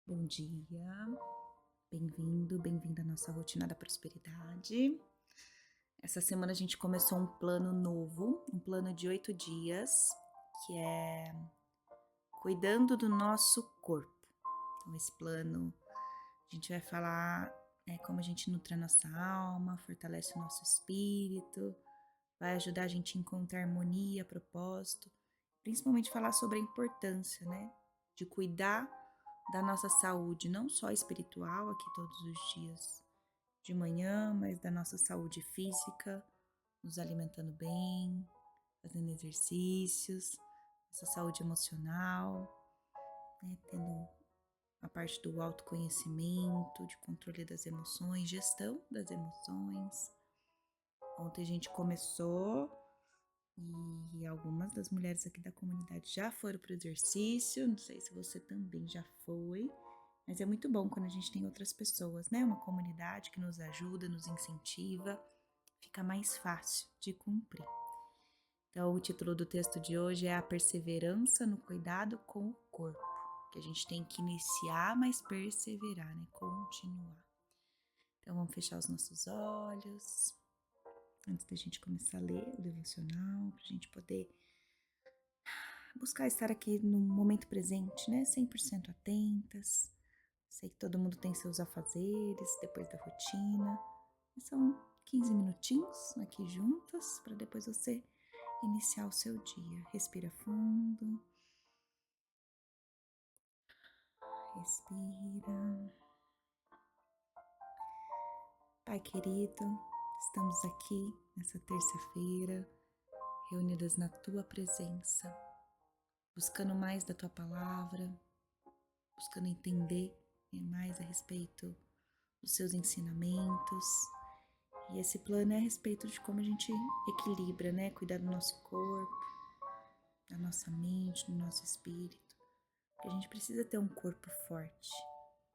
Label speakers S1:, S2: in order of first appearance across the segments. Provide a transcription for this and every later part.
S1: Bom dia, bem-vindo, bem-vinda à nossa rotina da prosperidade. Essa semana a gente começou um plano novo, um plano de 8 dias, que é cuidando do nosso corpo. Então, esse plano a gente vai falar como a gente nutre a nossa alma, fortalece o nosso espírito, vai ajudar a gente a encontrar harmonia, propósito, principalmente falar sobre a importância, de cuidar da nossa saúde, não só espiritual aqui todos os dias de manhã, mas da nossa saúde física, nos alimentando bem, fazendo exercícios, nossa saúde emocional, tendo a parte do autoconhecimento, de controle das emoções, gestão das emoções. Ontem a gente começou e algumas das mulheres aqui da comunidade já foram para o exercício, não sei se você também já foi, mas é muito bom quando a gente tem outras pessoas, uma comunidade que nos ajuda, nos incentiva, fica mais fácil de cumprir. Então, o título do texto de hoje é A Perseverança no Cuidado com o Corpo, que a gente tem que iniciar, mas perseverar, continuar. Então, vamos fechar os nossos olhos antes da gente começar a ler o devocional, para a gente poder buscar estar aqui no momento presente, 100% atentas. Sei que todo mundo tem seus afazeres depois da rotina. São 15 minutinhos aqui juntas para depois você iniciar o seu dia. Respira fundo. Respira. Pai querido, estamos aqui nessa terça-feira, reunidas na tua presença, buscando mais da tua palavra, buscando entender mais a respeito dos seus ensinamentos. E esse plano é a respeito de como a gente equilibra, cuidar do nosso corpo, da nossa mente, do nosso espírito. Porque a gente precisa ter um corpo forte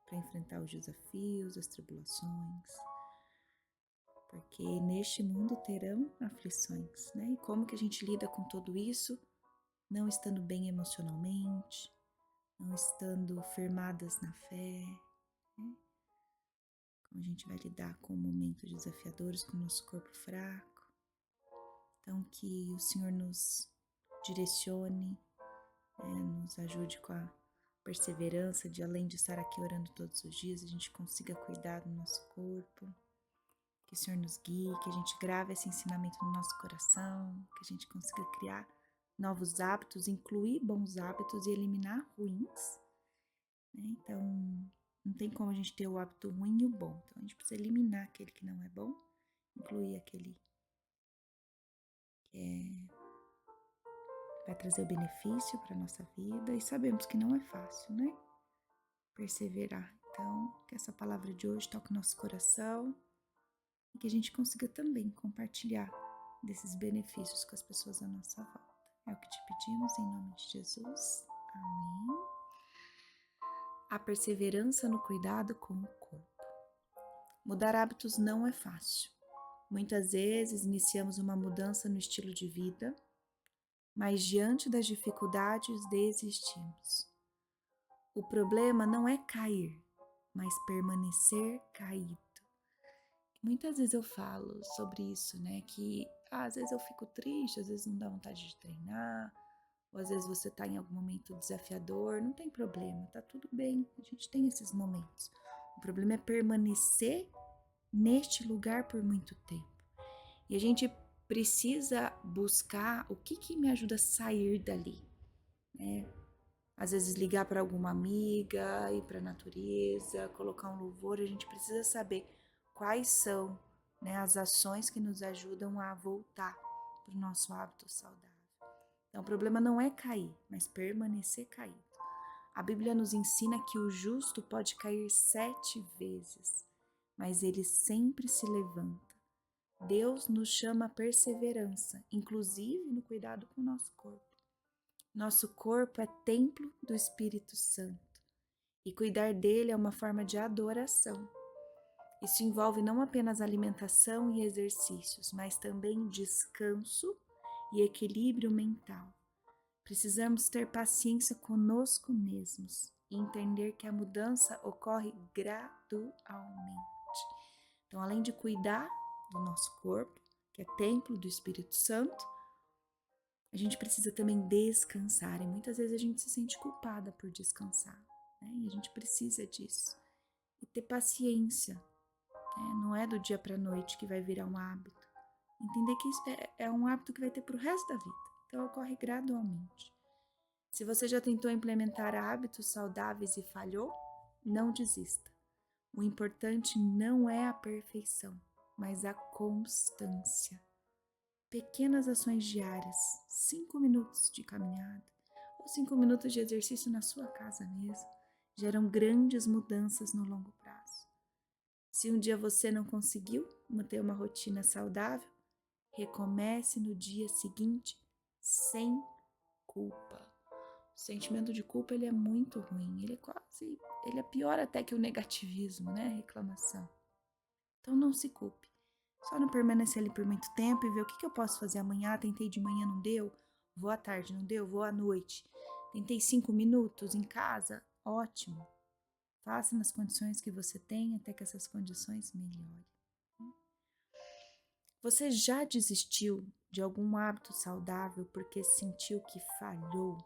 S1: para enfrentar os desafios, as tribulações. Porque neste mundo terão aflições, E como que a gente lida com tudo isso, não estando bem emocionalmente, não estando firmadas na fé, Como a gente vai lidar com momentos desafiadores, com o nosso corpo fraco. Então, que o Senhor nos direcione, nos ajude com a perseverança de, além de estar aqui orando todos os dias, a gente consiga cuidar do nosso corpo. Que o Senhor nos guie, que a gente grave esse ensinamento no nosso coração, que a gente consiga criar novos hábitos, incluir bons hábitos e eliminar ruins. Então, não tem como a gente ter o hábito ruim e o bom. Então, a gente precisa eliminar aquele que não é bom, incluir aquele que vai trazer benefício para a nossa vida. E sabemos que não é fácil, perseverar. Então, que essa palavra de hoje toque o nosso coração e que a gente consiga também compartilhar desses benefícios com as pessoas à nossa volta. É o que te pedimos em nome de Jesus. Amém. A perseverança no cuidado com o corpo. Mudar hábitos não é fácil. Muitas vezes iniciamos uma mudança no estilo de vida, mas diante das dificuldades desistimos. O problema não é cair, mas permanecer caído. Muitas vezes eu falo sobre isso, que às vezes eu fico triste, às vezes não dá vontade de treinar, ou às vezes você está em algum momento desafiador, não tem problema, tá tudo bem, a gente tem esses momentos. O problema é permanecer neste lugar por muito tempo. E a gente precisa buscar o que me ajuda a sair dali, Às vezes ligar para alguma amiga, ir para a natureza, colocar um louvor, a gente precisa saber quais são, as ações que nos ajudam a voltar para o nosso hábito saudável. Então, o problema não é cair, mas permanecer caído. A Bíblia nos ensina que o justo pode cair 7 vezes, mas ele sempre se levanta. Deus nos chama a perseverança, inclusive no cuidado com o nosso corpo. Nosso corpo é templo do Espírito Santo e cuidar dele é uma forma de adoração. Isso envolve não apenas alimentação e exercícios, mas também descanso e equilíbrio mental. Precisamos ter paciência conosco mesmos e entender que a mudança ocorre gradualmente. Então, além de cuidar do nosso corpo, que é templo do Espírito Santo, a gente precisa também descansar. E muitas vezes a gente se sente culpada por descansar, né? E a gente precisa disso. E ter paciência, né? Não é do dia para a noite que vai virar um hábito. Entender que isso é um hábito que vai ter para o resto da vida. Então, ocorre gradualmente. Se você já tentou implementar hábitos saudáveis e falhou, não desista. O importante não é a perfeição, mas a constância. Pequenas ações diárias, 5 minutos de caminhada ou 5 minutos de exercício na sua casa mesmo, geram grandes mudanças no longo prazo. Se um dia você não conseguiu manter uma rotina saudável, recomece no dia seguinte sem culpa. O sentimento de culpa ele é muito ruim, ele é pior até que o negativismo, né? A reclamação. Então não se culpe. Só não permanecer ali por muito tempo e ver o que eu posso fazer amanhã. Tentei de manhã, não deu. Vou à tarde, não deu. Vou à noite. Tentei 5 minutos em casa. Ótimo. Faça nas condições que você tem até que essas condições melhorem. Você já desistiu de algum hábito saudável porque sentiu que falhou?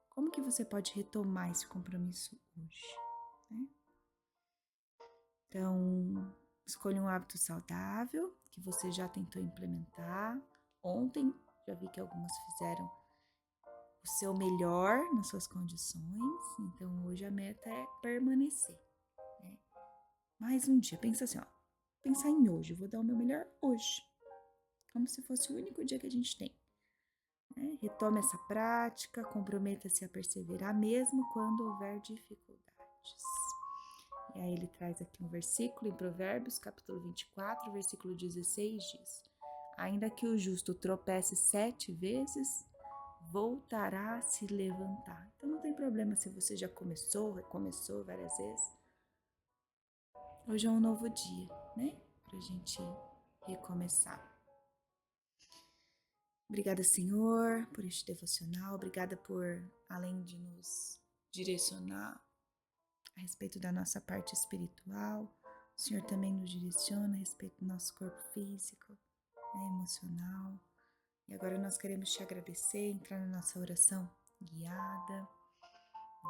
S1: Como que você pode retomar esse compromisso hoje, né? Então, escolha um hábito saudável que você já tentou implementar. Ontem, já vi que algumas fizeram o seu melhor nas suas condições. Então, hoje a meta é permanecer, né? Mais um dia, pensa assim, ó. Pensar em hoje, eu vou dar o meu melhor hoje. Como se fosse o único dia que a gente tem. Né? Retome essa prática, comprometa-se a perseverar mesmo quando houver dificuldades. E aí ele traz aqui um versículo em Provérbios, capítulo 24, versículo 16, diz: ainda que o justo tropece 7 vezes, voltará a se levantar. Então não tem problema se você já começou, recomeçou várias vezes. Hoje é um novo dia, né? Pra gente recomeçar. Obrigada, Senhor, por este devocional. Obrigada por, além de nos direcionar a respeito da nossa parte espiritual, o Senhor também nos direciona a respeito do nosso corpo físico, né, emocional. E agora nós queremos te agradecer, entrar na nossa oração guiada.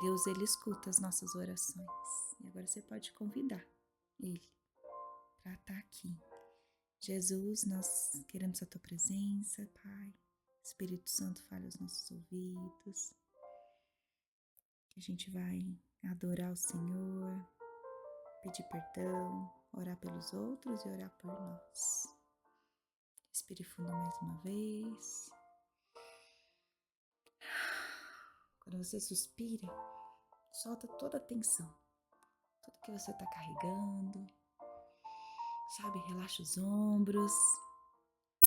S1: Deus, Ele escuta as nossas orações. E agora você pode convidar Ele para estar aqui. Jesus, nós queremos a Tua presença, Pai. Espírito Santo, fale aos nossos ouvidos. Que a gente vai adorar o Senhor, pedir perdão, orar pelos outros e orar por nós. Respire fundo mais uma vez. Quando você suspira, solta toda a tensão, tudo que você está carregando, sabe? Relaxa os ombros.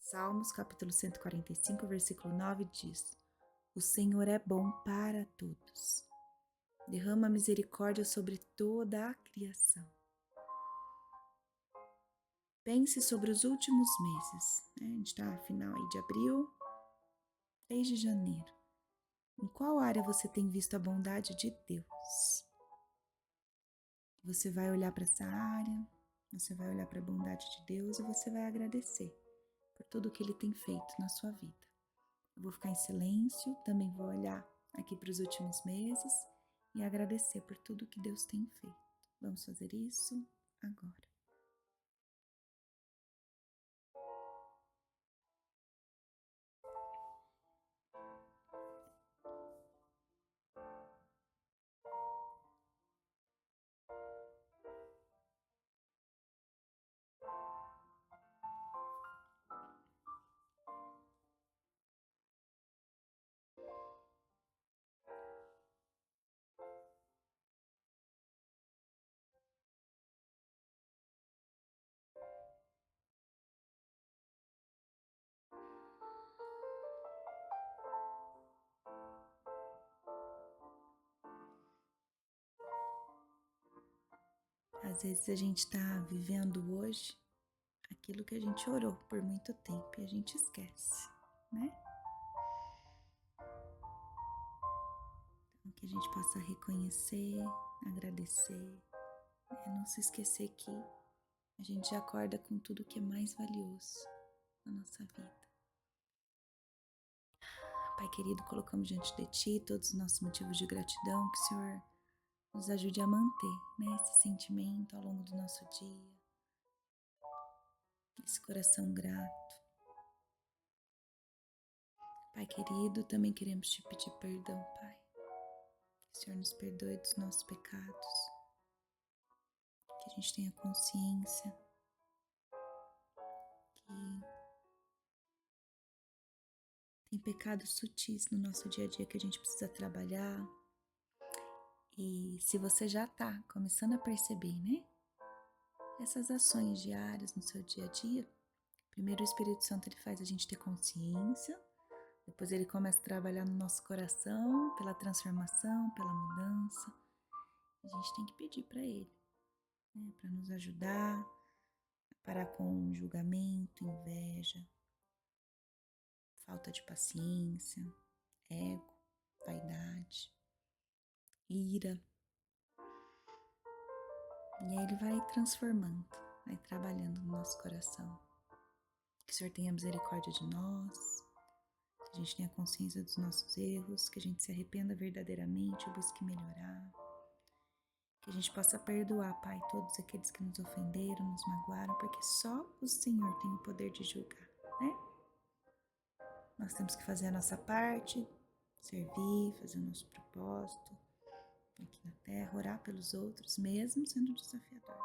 S1: Salmos, capítulo 145, versículo 9 diz: o Senhor é bom para todos. Derrama misericórdia sobre toda a criação. Pense sobre os últimos meses, né? A gente está no final aí de abril, 3 de janeiro. Em qual área você tem visto a bondade de Deus? Você vai olhar para essa área, você vai olhar para a bondade de Deus e você vai agradecer por tudo que Ele tem feito na sua vida. Eu vou ficar em silêncio, também vou olhar aqui para os últimos meses e agradecer por tudo que Deus tem feito. Vamos fazer isso agora. Às vezes a gente está vivendo hoje aquilo que a gente orou por muito tempo e a gente esquece, né? a gente possa reconhecer, agradecer, não se esquecer que a gente já acorda com tudo que é mais valioso na nossa vida. Pai querido, colocamos diante de Ti todos os nossos motivos de gratidão, que o Senhor nos ajude a manter, esse sentimento ao longo do nosso dia, esse coração grato. Pai querido, também queremos Te pedir perdão, Pai. Que o Senhor nos perdoe dos nossos pecados, que a gente tenha consciência que tem pecados sutis no nosso dia a dia que a gente precisa trabalhar. E se você já está começando a perceber, essas ações diárias no seu dia a dia, primeiro o Espírito Santo ele faz a gente ter consciência, depois ele começa a trabalhar no nosso coração, pela transformação, pela mudança. A gente tem que pedir para ele, para nos ajudar a parar com julgamento, inveja, falta de paciência, ego, vaidade, ira. E aí ele vai transformando, vai trabalhando no nosso coração. Que o Senhor tenha misericórdia de nós, que a gente tenha consciência dos nossos erros, que a gente se arrependa verdadeiramente e busque melhorar. Que a gente possa perdoar, Pai, todos aqueles que nos ofenderam, nos magoaram, porque só o Senhor tem o poder de julgar, Nós temos que fazer a nossa parte, servir, fazer o nosso propósito aqui na terra, orar pelos outros, mesmo sendo desafiador.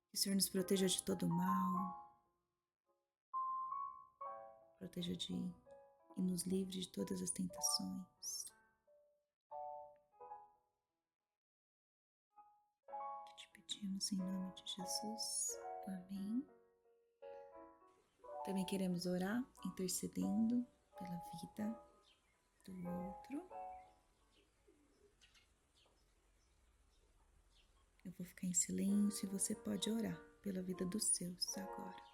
S1: Que o Senhor nos proteja de todo o mal, proteja e nos livre de todas as tentações. Que te pedimos em nome de Jesus. Amém. Também queremos orar, intercedendo pela vida do outro. Eu vou ficar em silêncio e você pode orar pela vida dos seus agora.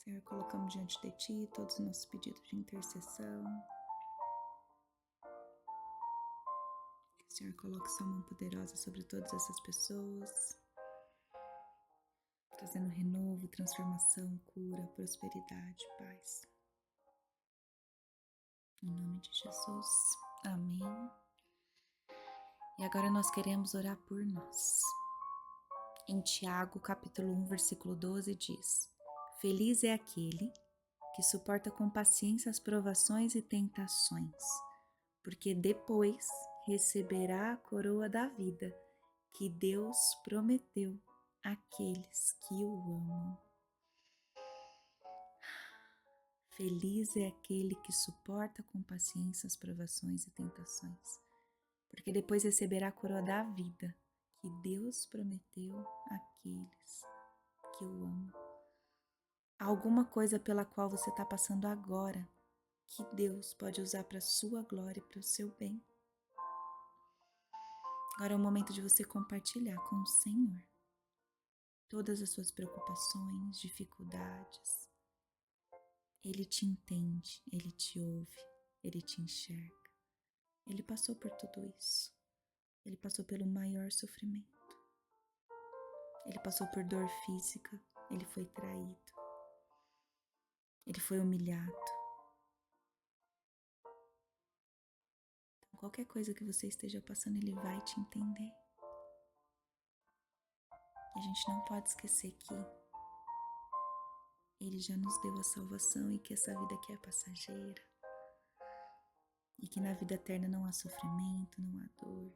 S1: Senhor, colocamos diante de Ti todos os nossos pedidos de intercessão. Que o Senhor coloque Sua mão poderosa sobre todas essas pessoas, trazendo renovo, transformação, cura, prosperidade, paz. Em nome de Jesus. Amém. E agora nós queremos orar por nós. Em Tiago, capítulo 1, versículo 12, diz: Feliz é aquele que suporta com paciência as provações e tentações, porque depois receberá a coroa da vida que Deus prometeu àqueles que o amam. Feliz é aquele que suporta com paciência as provações e tentações, porque depois receberá a coroa da vida que Deus prometeu àqueles que o amam. Há alguma coisa pela qual você está passando agora que Deus pode usar para a sua glória e para o seu bem. Agora é o momento de você compartilhar com o Senhor todas as suas preocupações, dificuldades. Ele te entende, Ele te ouve, Ele te enxerga. Ele passou por tudo isso. Ele passou pelo maior sofrimento. Ele passou por dor física, ele foi traído. Ele foi humilhado. Então, qualquer coisa que você esteja passando, ele vai te entender. E a gente não pode esquecer que ele já nos deu a salvação e que essa vida aqui é passageira. E que na vida eterna não há sofrimento, não há dor.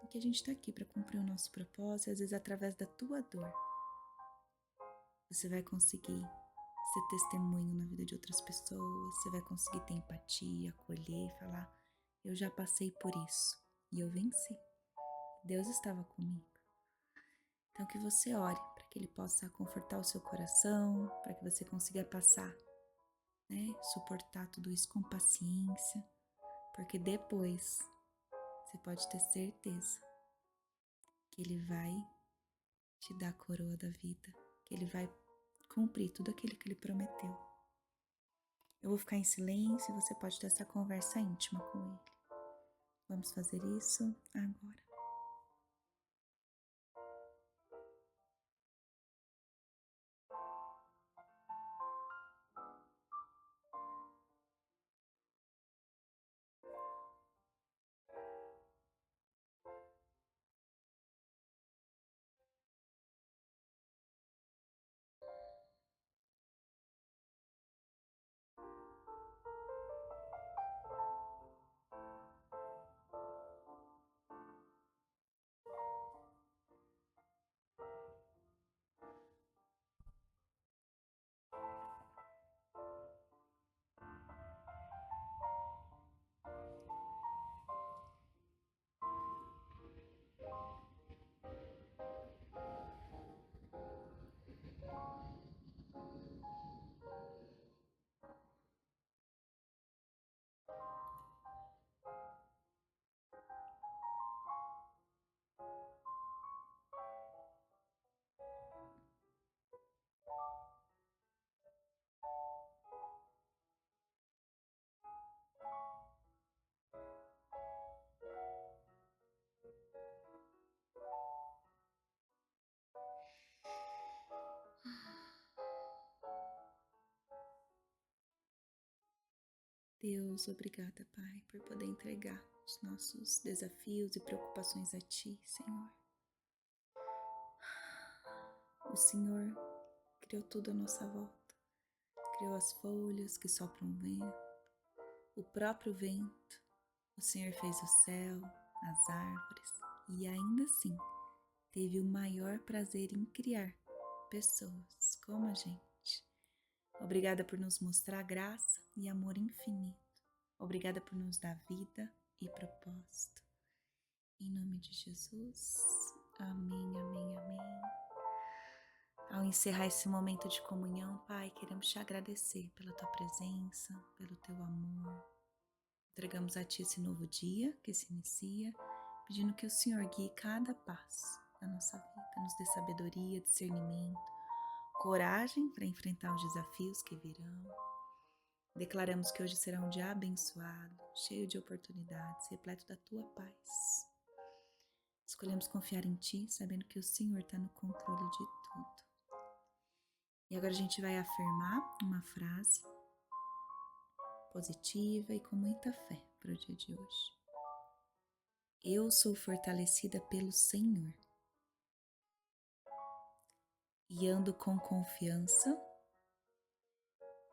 S1: e que a gente está aqui para cumprir o nosso propósito, e às vezes através da tua dor, você vai conseguir ser testemunho na vida de outras pessoas, você vai conseguir ter empatia, acolher, falar, eu já passei por isso e eu venci. Deus estava comigo. Então que você ore para que Ele possa confortar o seu coração, para que você consiga passar, né, suportar tudo isso com paciência, porque depois você pode ter certeza que Ele vai te dar a coroa da vida, que Ele vai cumprir tudo aquilo que Ele prometeu. Eu vou ficar em silêncio e você pode ter essa conversa íntima com Ele. Vamos fazer isso agora. Deus, obrigada, Pai, por poder entregar os nossos desafios e preocupações a Ti, Senhor. O Senhor criou tudo à nossa volta. Criou as folhas que sopram o vento, o próprio vento. O Senhor fez o céu, as árvores e ainda assim teve o maior prazer em criar pessoas como a gente. Obrigada por nos mostrar graça e amor infinito. Obrigada por nos dar vida e propósito. Em nome de Jesus. Amém, amém, amém. Ao encerrar esse momento de comunhão, Pai, queremos te agradecer pela tua presença, pelo teu amor. Entregamos a Ti esse novo dia que se inicia, pedindo que o Senhor guie cada passo da nossa vida, nos dê sabedoria, discernimento, coragem para enfrentar os desafios que virão. Declaramos que hoje será um dia abençoado, cheio de oportunidades, repleto da Tua paz. Escolhemos confiar em Ti, sabendo que o Senhor está no controle de tudo. E agora a gente vai afirmar uma frase positiva e com muita fé para o dia de hoje. Eu sou fortalecida pelo Senhor e ando com confiança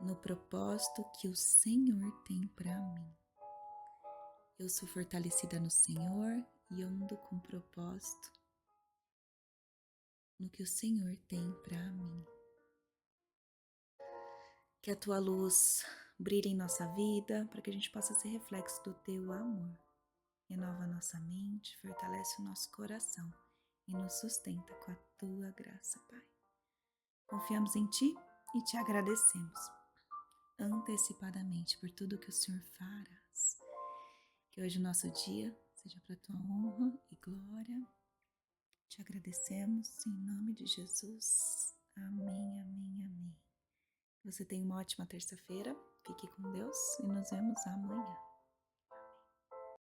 S1: no propósito que o Senhor tem para mim. Eu sou fortalecida no Senhor e ando com propósito no que o Senhor tem para mim. Que a Tua luz brilhe em nossa vida para que a gente possa ser reflexo do Teu amor. Renova a nossa mente, fortalece o nosso coração e nos sustenta com a Tua graça, Pai. Confiamos em Ti e Te agradecemos antecipadamente por tudo que o Senhor farás. Que hoje o nosso dia seja para a Tua honra e glória. Te agradecemos em nome de Jesus. Amém, amém, amém. Você tenha uma ótima terça-feira. Fique com Deus e nos vemos amanhã.